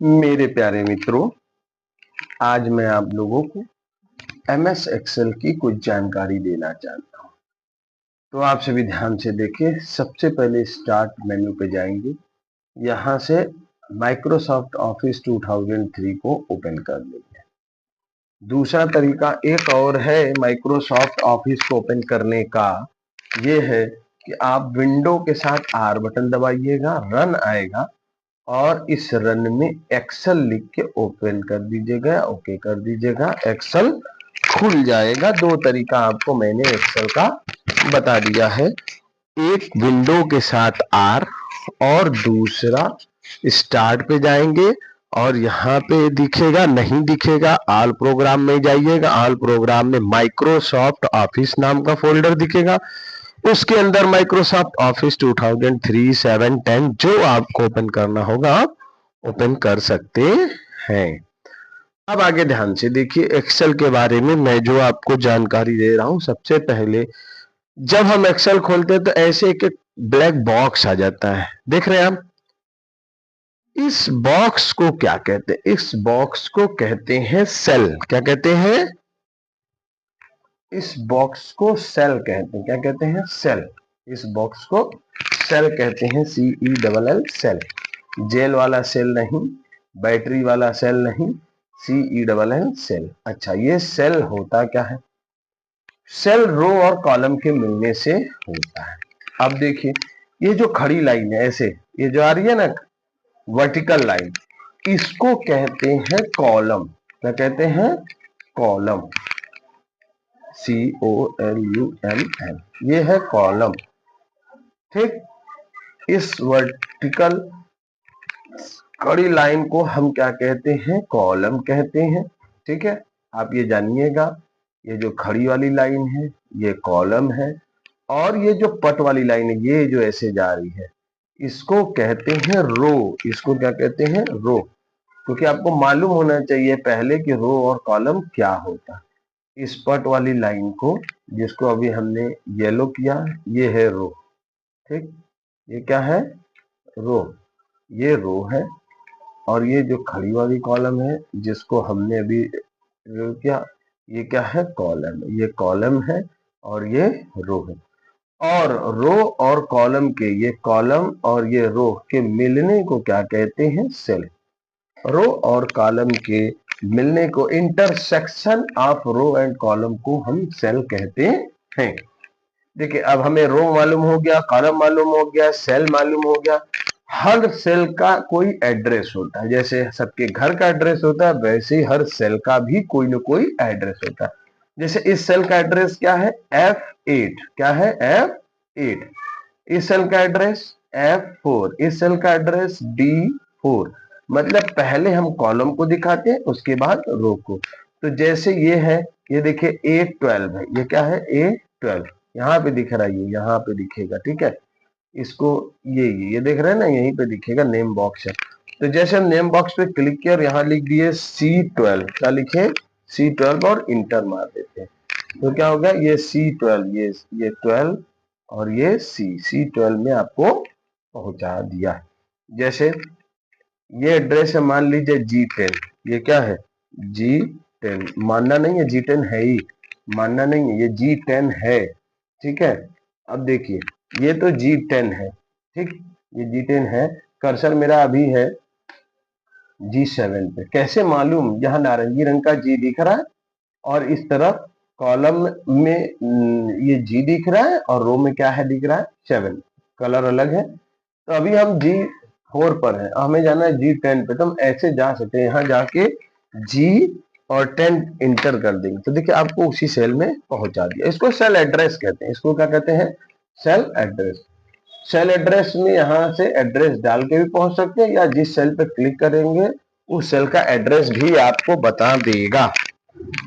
मेरे प्यारे मित्रों, आज मैं आप लोगों को MS एक्सेल की कुछ जानकारी देना चाहता हूं। तो आप सभी ध्यान से देखिए। सबसे पहले स्टार्ट मेन्यू पे जाएंगे। यहां से माइक्रोसॉफ्ट ऑफिस 2003 को ओपन कर लेंगे। दूसरा तरीका एक और है माइक्रोसॉफ्ट ऑफिस को ओपन करने का, ये है कि आप विंडो के साथ R बटन दबाइएगा, रन आएगा और इस रन में एक्सेल लिख के ओपन कर दीजिएगा, ओके कर दीजिएगा, एक्सेल खुल जाएगा। दो तरीका आपको मैंने एक्सेल का बता दिया है, एक विंडो के साथ R और दूसरा स्टार्ट पे जाएंगे और यहाँ पे दिखेगा, नहीं दिखेगा ऑल प्रोग्राम में जाइएगा, ऑल प्रोग्राम में माइक्रोसॉफ्ट ऑफिस नाम का फोल्डर दिखेगा, उसके अंदर माइक्रोसॉफ्ट ऑफिस 2003, 7, 10 जो आपको ओपन करना होगा आप ओपन कर सकते हैं। अब आगे ध्यान से देखिए एक्सेल के बारे में मैं जो आपको जानकारी दे रहा हूं। सबसे पहले जब हम एक्सेल खोलते हैं तो ऐसे एक ब्लैक बॉक्स आ जाता है, देख रहे हैं आप। इस बॉक्स को क्या कहते हैं? इस बॉक्स को कहते हैं सेल। क्या कहते हैं? इस बॉक्स को सेल कहते हैं। क्या कहते हैं? सेल। इस बॉक्स को सेल कहते हैं, CELL सेल। जेल वाला सेल नहीं, बैटरी वाला सेल नहीं, CELL सेल। अच्छा, ये सेल होता क्या है? सेल रो और कॉलम के मिलने से होता है। अब देखिए ये जो खड़ी लाइन है, ऐसे ये जो आ रही है ना वर्टिकल लाइन, इसको कहते हैं कॉलम। क्या कहते हैं? कॉलम। COLUMN, ये है कॉलम। ठीक, इस वर्टिकल कड़ी लाइन को हम क्या कहते हैं? कॉलम कहते हैं। ठीक है, आप ये जानिएगा, ये जो खड़ी वाली लाइन है ये कॉलम है और ये जो पट वाली लाइन है ये जो ऐसे जा रही है इसको कहते हैं रो। इसको क्या कहते हैं? रो। क्योंकि आपको मालूम होना चाहिए पहले कि रो और कॉलम क्या होता है। इस पट वाली लाइन को, जिसको अभी हमने येलो किया, ये है रो। ठीक, ये क्या है? रो। ये रो है और ये जो खड़ी वाली कॉलम है जिसको हमने अभी किया, ये क्या है? कॉलम। ये कॉलम है और ये रो है। और रो और कॉलम के, ये कॉलम और ये रो के मिलने को क्या कहते हैं? सेल। रो और कॉलम के मिलने को, intersection of row and column को हम सेल कहते हैं। देखिए अब हमें रो मालूम हो गया, कॉलम मालूम हो गया, सेल मालूम हो गया। हर सेल का कोई एड्रेस होता है। जैसे सबके घर का एड्रेस होता है वैसे ही हर सेल का भी कोई ना कोई एड्रेस होता है। जैसे इस सेल का एड्रेस क्या है? F8। क्या है? F8। इस सेल का एड्रेस F4। इस सेल का एड्रेस D4। मतलब पहले हम कॉलम को दिखाते हैं उसके बाद रो को। तो जैसे ये है, ये देखिए A12 है। ये क्या है? A12 यहाँ पे दिख रहा है, ये यहाँ पे दिखेगा। ठीक है, इसको ये देख रहे हैं ना, यहीं पे दिखेगा, नेम बॉक्स है। तो जैसे हम नेम बॉक्स पे क्लिक किया और यहाँ लिख दिए C12। क्या लिखे? C12 और इंटर मार देते हैं तो क्या होगा? ये C12, ये 12 और ये C12 में आपको पहुंचा दिया। जैसे ये एड्रेस है, मान लीजिए G10। ये क्या है? G10। मानना नहीं है, G10 है ही, मानना नहीं है, ये G10 है। ठीक है, अब देखिए ये तो G10 है। ठीक, ये G10 है। कर्सर मेरा अभी है G7 पे। कैसे मालूम? यहाँ नारंगी रंग का G दिख रहा है और इस तरफ कॉलम में ये G दिख रहा है और रो में क्या है दिख रहा है? 7। कलर अलग है। तो अभी हम G4 पर है, हमें जाना है G10 पे। तो हम ऐसे जा सकते हैं, यहाँ जाके G और 10 इंटर कर देंगे तो देखिए आपको उसी सेल में पहुंचा दिया। इसको सेल एड्रेस कहते हैं। इसको क्या कहते हैं? Cell address. सेल एड्रेस में यहाँ से एड्रेस डाल के भी पहुंच सकते हैं या जिस सेल पे क्लिक करेंगे उस सेल का एड्रेस भी आपको बता देगा।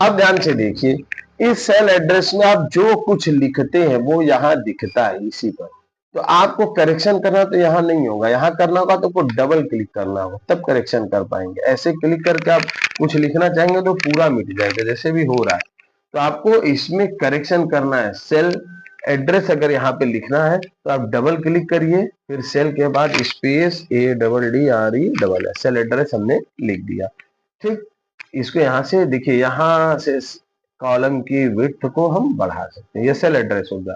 अब ध्यान से देखिए, इस सेल एड्रेस में आप जो कुछ लिखते हैं वो यहाँ दिखता है इसी पर। तो आपको करेक्शन करना तो यहाँ नहीं होगा, यहाँ करना होगा तो आपको डबल क्लिक करना होगा, तब करेक्शन कर पाएंगे। ऐसे क्लिक करके आप कुछ लिखना चाहेंगे तो पूरा मिट जाएगा, जैसे भी हो रहा है। तो आपको इसमें करेक्शन करना है, सेल एड्रेस अगर यहाँ पे लिखना है तो आप डबल क्लिक करिए, फिर सेल के बाद स्पेस ADDRE सेल एड्रेस हमने लिख दिया। ठीक, इसको यहाँ से देखिए, यहाँ से कॉलम की विड्थ को हम बढ़ा सकते हैं, ये सेल एड्रेस होगा।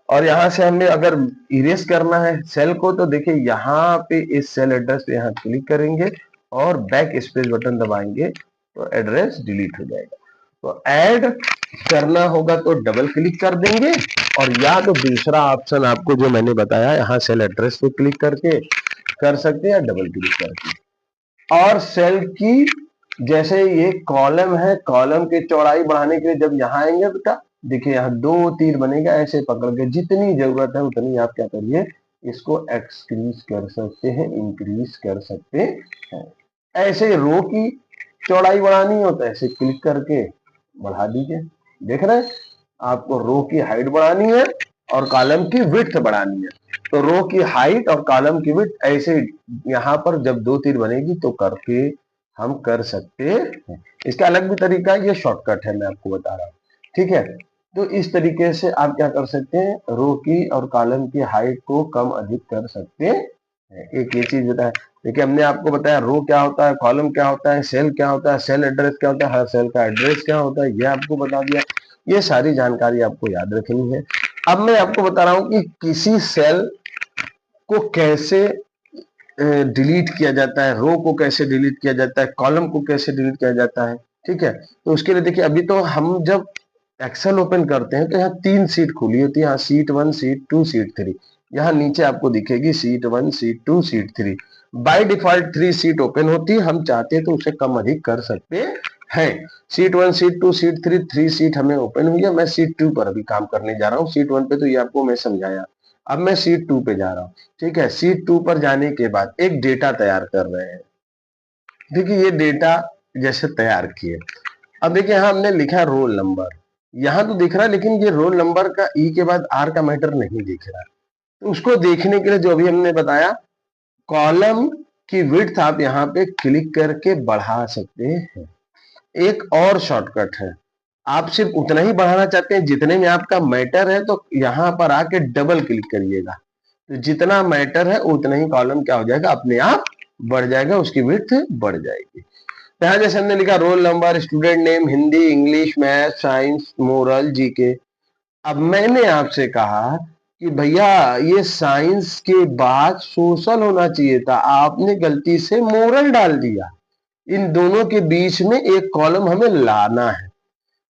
और यहाँ से हमने अगर इरेज करना है सेल को तो देखिए यहाँ पे इस सेल एड्रेस पे यहाँ क्लिक करेंगे और बैक स्पेस बटन दबाएंगे तो एड्रेस डिलीट हो जाएगा। तो ऐड करना होगा तो डबल क्लिक कर देंगे, और या तो दूसरा ऑप्शन आपको जो मैंने बताया यहाँ सेल एड्रेस पे क्लिक करके कर सकते हैं या डबल क्लिक करके। और सेल की जैसे ये कॉलम है, कॉलम की चौड़ाई बढ़ाने के लिए जब यहाँ आएंगे बेटा देखिए यहाँ 2 तीर बनेगा, ऐसे पकड़ के जितनी जरूरत है उतनी आप क्या करिए इसको एक्सक्रीज कर सकते हैं, इंक्रीज कर सकते हैं। ऐसे रो की चौड़ाई बढ़ानी हो तो ऐसे क्लिक करके बढ़ा दीजिए। देख रहे हैं, आपको रो की हाइट बढ़ानी है और कॉलम की विड्थ बढ़ानी है, तो रो की हाइट और कॉलम की विड्थ ऐसे यहाँ पर जब 2 तीर बनेगी तो करके हम कर सकते हैं। इसका अलग भी तरीका है, ये शॉर्टकट है मैं आपको बता रहा हूँ। ठीक है, तो इस तरीके से आप क्या कर सकते हैं, रो की और कॉलम की हाइट को कम अधिक कर सकते हैं। एक ये चीज बताया, देखिए हमने आपको बताया रो क्या होता है, कॉलम क्या होता है, सेल क्या होता है, सेल एड्रेस क्या होता है, हर सेल का एड्रेस क्या होता है, ये आपको बता दिया। ये सारी जानकारी आपको याद रखनी है। अब मैं आपको बता रहा हूँ कि किसी सेल को कैसे डिलीट किया जाता है, रो को कैसे डिलीट किया जाता है, कॉलम को कैसे डिलीट किया जाता है। ठीक है, तो उसके लिए देखिए अभी तो हम जब एक्सेल ओपन करते हैं तो यहाँ 3 सीट खुली होती है, यहाँ सीट 1, सीट 2, सीट 3। यहाँ नीचे आपको दिखेगी seat 1, seat 2, seat 3। By default 3 seat open होती है, हम चाहते हैं तो उसे कम अधिक कर सकते हैं। सीट 1, सीट 2, सीट 3, 3 सीट हमें ओपन हुई है। मैं सीट 2 पर अभी काम करने जा रहा हूँ। सीट 1 पे तो ये आपको मैं समझाया, अब मैं सीट 2 पे जा रहा हूँ। ठीक है, सीट 2 पर जाने के बाद एक डेटा तैयार कर रहे हैं। देखिए ये डेटा जैसे तैयार किए, अब देखिए यहाँ हमने लिखा रोल नंबर, यहाँ तो दिख रहा है लेकिन ये रोल नंबर का ई के बाद आर का मैटर नहीं दिख रहा। तो उसको देखने के लिए जो अभी हमने बताया, कॉलम की विड्थ आप यहाँ पे क्लिक करके बढ़ा सकते हैं। एक और शॉर्टकट है, आप सिर्फ उतना ही बढ़ाना चाहते हैं जितने में आपका मैटर है तो यहाँ पर आके डबल क्लिक करिएगा, तो जितना मैटर है उतना ही कॉलम क्या हो जाएगा, अपने आप बढ़ जाएगा, उसकी विड्थ बढ़ जाएगी। यहाँ जैसे हमने लिखा roll number, student name, Hindi, English, math, science, moral, GK. अब मैंने आपसे कहा कि भैया ये साइंस के बाद सोशल होना चाहिए था, आपने गलती से मोरल डाल दिया। इन दोनों के बीच में एक कॉलम हमें लाना है,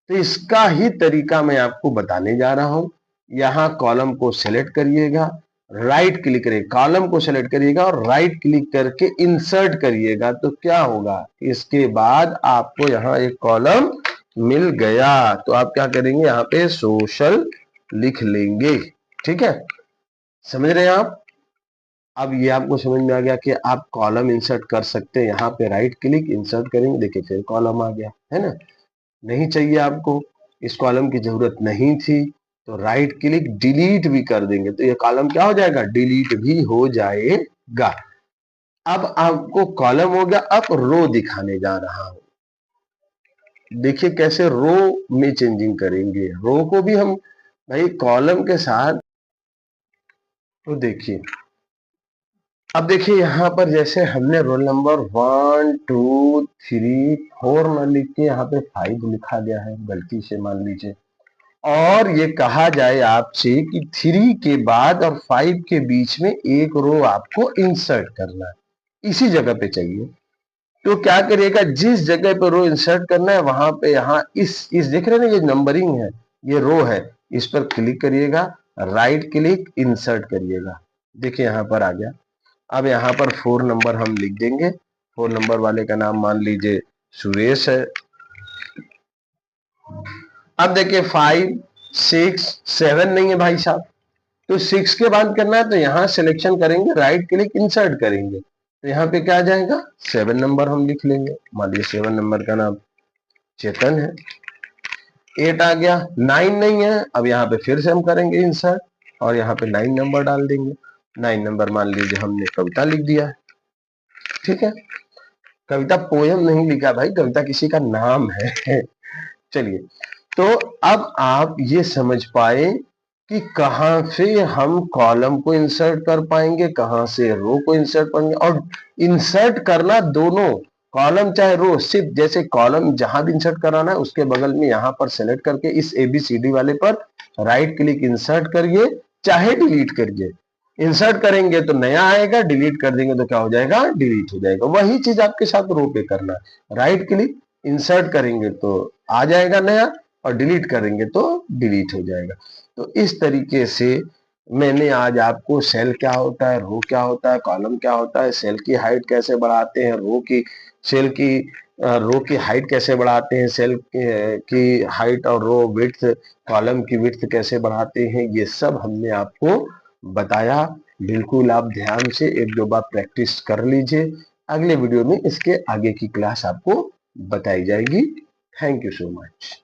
तो इसका ही तरीका मैं आपको बताने जा रहा हूं। यहाँ कॉलम को सेलेक्ट करिएगा, राइट क्लिक करिए, कॉलम को सेलेक्ट करिएगा और राइट क्लिक करके इंसर्ट करिएगा, तो क्या होगा, इसके बाद आपको यहाँ एक कॉलम मिल गया। तो आप क्या करेंगे, यहाँ पे सोशल लिख लेंगे। ठीक है, समझ रहे हैं आप। अब ये आपको समझ में आ गया कि आप कॉलम इंसर्ट कर सकते हैं। यहाँ पे राइट क्लिक, इंसर्ट करेंगे, देखिए फिर कॉलम आ गया, है ना। नहीं चाहिए आपको, इस कॉलम की जरूरत नहीं थी तो राइट क्लिक, डिलीट भी कर देंगे तो ये कॉलम क्या हो जाएगा, डिलीट भी हो जाएगा। अब आपको कॉलम हो गया, अब रो दिखाने जा रहा हूं। देखिए कैसे रो में चेंजिंग करेंगे, रो को भी हम भाई कॉलम के साथ। तो देखिए, अब देखिए यहाँ पर जैसे हमने रोल नंबर 1, 2, 3, 4 न लिख के यहाँ पे 5 लिखा गया है गलती से मान लीजिए, और ये कहा जाए आपसे कि 3 के बाद और 5 के बीच में एक रो आपको इंसर्ट करना है, इसी जगह पे चाहिए। तो क्या करिएगा, जिस जगह पे रो इंसर्ट करना है वहां पे यहाँ इस देख रहे हैं ना, ये नंबरिंग है, ये रो है, इस पर क्लिक करिएगा, राइट क्लिक, इंसर्ट करिएगा। देखिए यहाँ पर आ गया। अब यहाँ पर 4 नंबर हम लिख देंगे, 4 नंबर वाले का नाम मान लीजिए सुरेश है। अब देखिए 5, 6, 7 नहीं है भाई साहब, तो 6 के बाद करना है तो यहाँ सिलेक्शन करेंगे, राइट क्लिक, इंसर्ट करेंगे, तो यहाँ पे क्या आ जाएगा, 7 नंबर हम लिख लेंगे। मान लीजिए 7 नंबर का नाम चेतन है। 8 आ गया, 9 नहीं है, अब यहाँ पे फिर से हम करेंगे इंसर्ट और यहाँ पे 9 नंबर डाल देंगे। 9 नंबर मान लीजिए हमने कविता लिख दिया है। ठीक है, कविता पोयम नहीं लिखा भाई, कविता किसी का नाम है। चलिए, तो अब आप ये समझ पाए कि कहाँ से हम कॉलम को इंसर्ट कर पाएंगे, कहाँ से रो को इंसर्ट करेंगे। और इंसर्ट करना दोनों, कॉलम चाहे रो, सिर्फ जैसे कॉलम जहां भी इंसर्ट कराना है उसके बगल में यहाँ पर सेलेक्ट करके इस ABCD वाले पर राइट क्लिक इंसर्ट करिए, चाहे डिलीट करिए। इंसर्ट करेंगे तो नया आएगा, डिलीट कर देंगे तो क्या हो जाएगा, डिलीट हो जाएगा। वही चीज आपके साथ रो पे करना है। राइट क्लिक इंसर्ट करेंगे तो आ जाएगा नया, और डिलीट करेंगे तो डिलीट हो जाएगा। तो इस तरीके से मैंने आज आपको सेल क्या होता है, रो क्या होता है, कॉलम क्या होता है, सेल की हाइट कैसे बढ़ाते हैं, सेल की रो की हाइट कैसे बढ़ाते हैं, सेल की हाइट और रो विड्थ, कॉलम की विड्थ कैसे बढ़ाते हैं, ये सब हमने आपको बताया। बिल्कुल आप ध्यान से एक दो बार प्रैक्टिस कर लीजिए। अगले वीडियो में इसके आगे की क्लास आपको बताई जाएगी। Thank you so much.